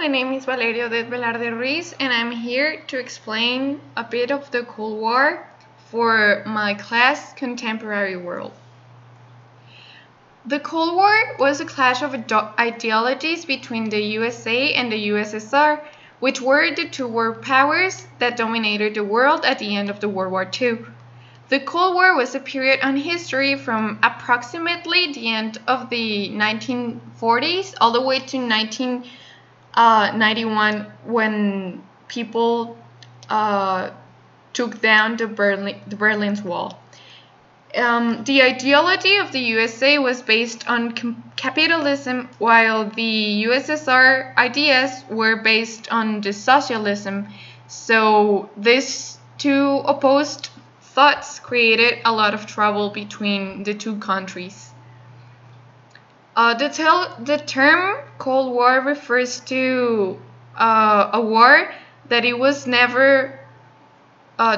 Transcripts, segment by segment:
my name is Valerio de Velarde Ruiz, and I'm here to explain a bit of the Cold War for my class Contemporary World. The Cold War was a clash of ideologies between the USA and the USSR, which were the two world powers that dominated the world at the end of the World War II. The Cold War was a period on history from approximately the end of the 1940s all the way to 1991 when people took down the Berlin Wall. The ideology of the USA was based on capitalism, while the USSR ideas were based on the socialism. So these two opposed thoughts created a lot of trouble between the two countries. The term Cold War refers to a war that it was never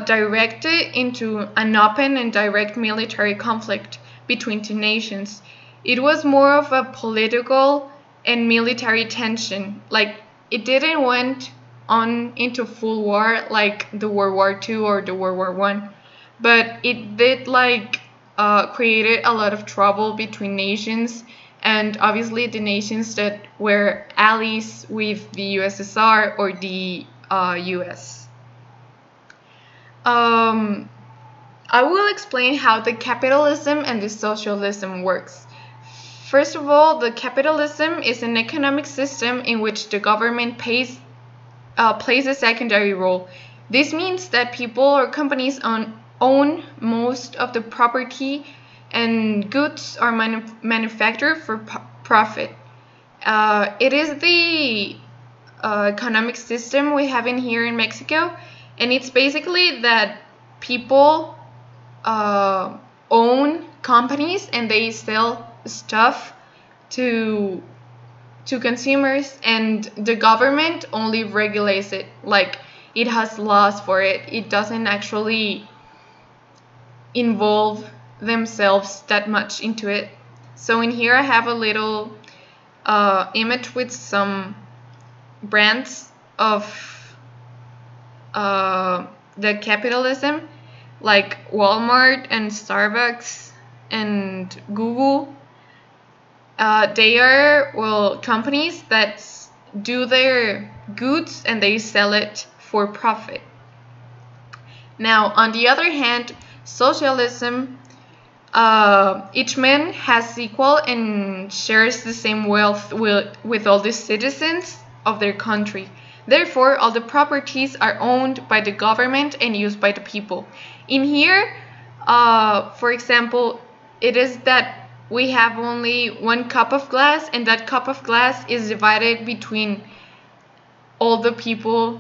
directed into an open and direct military conflict between two nations. It was more of a political and military tension. Like, it didn't went on into full war like the World War II or the World War I, but it did created a lot of trouble between nations, and obviously the nations that were allies with the USSR or the US. I will explain how the capitalism and the socialism works. First of all, the capitalism is an economic system in which the government plays a secondary role. This means that people or companies own most of the property, and goods are manufactured for profit. It is the economic system we have in here in Mexico, and it's basically that people own companies and they sell stuff to consumers, and the government only regulates it. Like, it has laws for it. It doesn't actually involve themselves that much into it. So in here I have a little image with some brands of the capitalism, like Walmart and Starbucks and Google. They are, companies that do their goods and they sell it for profit. Now, on the other hand, socialism, each man has equal and shares the same wealth with all the citizens of their country. Therefore, all the properties are owned by the government and used by the people. In here, for example, it is that we have only one cup of glass, and that cup of glass is divided between all the people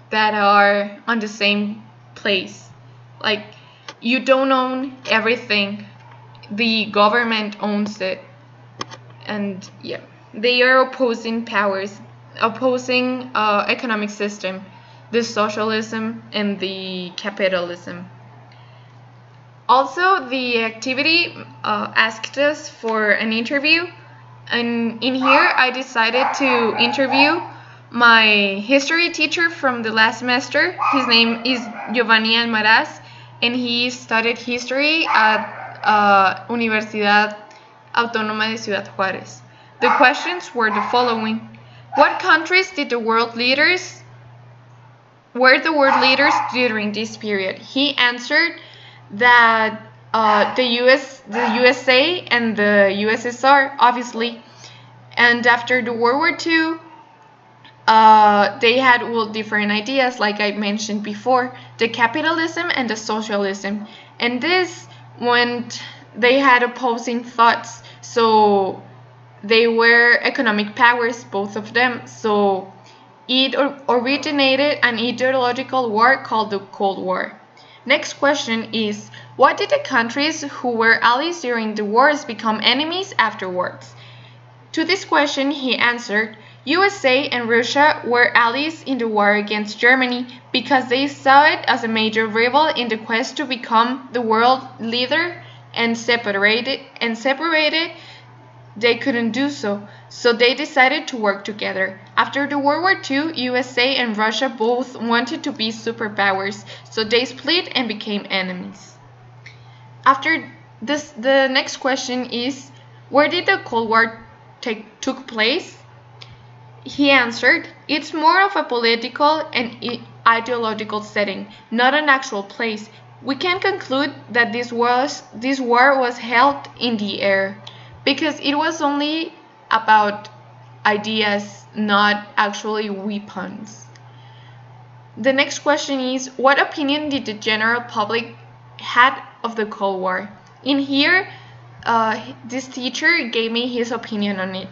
that are on the same place. Like, you don't own everything. The government owns it. And yeah, they are opposing powers, opposing economic system, the socialism and the capitalism. Also, the activity asked us for an interview, and in here I decided to interview my history teacher from the last semester. His name is Giovanni Almaraz, and he studied history at Universidad Autónoma de Ciudad Juárez. The questions were the following: what countries were the world leaders during this period? He answered that the USA and the USSR, obviously, and after the World War II, they had different ideas, like I mentioned before, the capitalism and the socialism, and this went, they had opposing thoughts, so they were economic powers, both of them, so it originated an ideological war called the Cold War. Next question is, why did the countries who were allies during the wars become enemies afterwards? To this question, he answered, USA and Russia were allies in the war against Germany because they saw it as a major rival in the quest to become the world leader, and separated they couldn't do so, so they decided to work together. After the World War II, USA and Russia both wanted to be superpowers, so they split and became enemies. After this, the next question is, where did the Cold War took place? He answered, it's more of a political and ideological setting, not an actual place. We can conclude that this war was held in the air, because it was only about ideas, not actually weapons. The next question is, what opinion did the general public had of the Cold War? In here, this teacher gave me his opinion on it.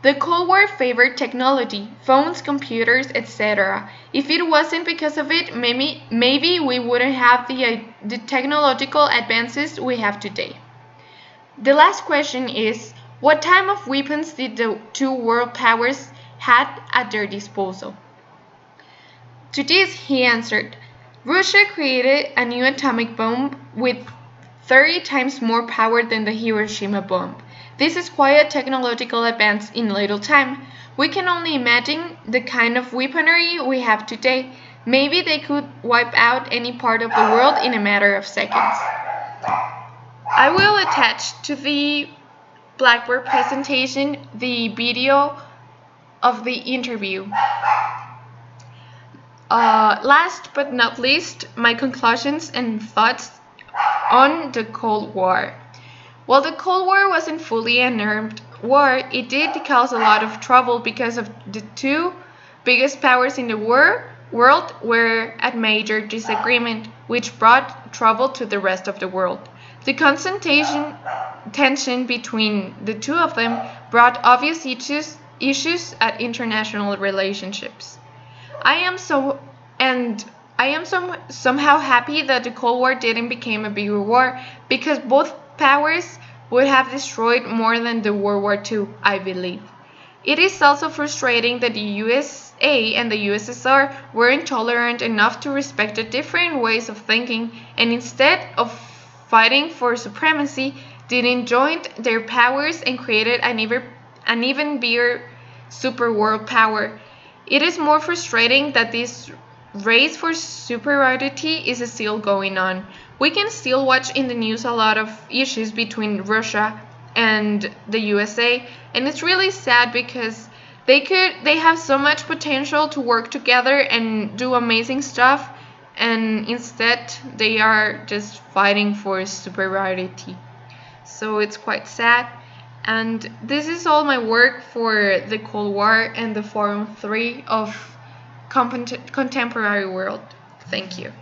The Cold War favored technology, phones, computers, etc. If it wasn't because of it, maybe we wouldn't have the technological advances we have today. The last question is, what type of weapons did the two world powers had at their disposal? To this he answered, Russia created a new atomic bomb with 30 times more power than the Hiroshima bomb. This is quite a technological advance in little time. We can only imagine the kind of weaponry we have today. Maybe they could wipe out any part of the world in a matter of seconds. I will attach to the Blackboard presentation the video of the interview. Last but not least, my conclusions and thoughts on the Cold War. While the Cold War wasn't fully an armed war, it did cause a lot of trouble because of the two biggest powers in the world were at major disagreement, which brought trouble to the rest of the world. The constant tension between the two of them brought obvious issues at international relationships. I am somehow happy that the Cold War didn't become a bigger war, because both powers would have destroyed more than the World War II, I believe. It is also frustrating that the USA and the USSR weren't tolerant enough to respect the different ways of thinking, and instead of fighting for supremacy, didn't join their powers and created an even bigger super world power. It is more frustrating that this race for superiority is still going on. We can still watch in the news a lot of issues between Russia and the USA, and it's really sad because they have so much potential to work together and do amazing stuff, and instead they are just fighting for superiority. So it's quite sad. And this is all my work for the Cold War and the Forum 3 of Contemporary World. Thank you.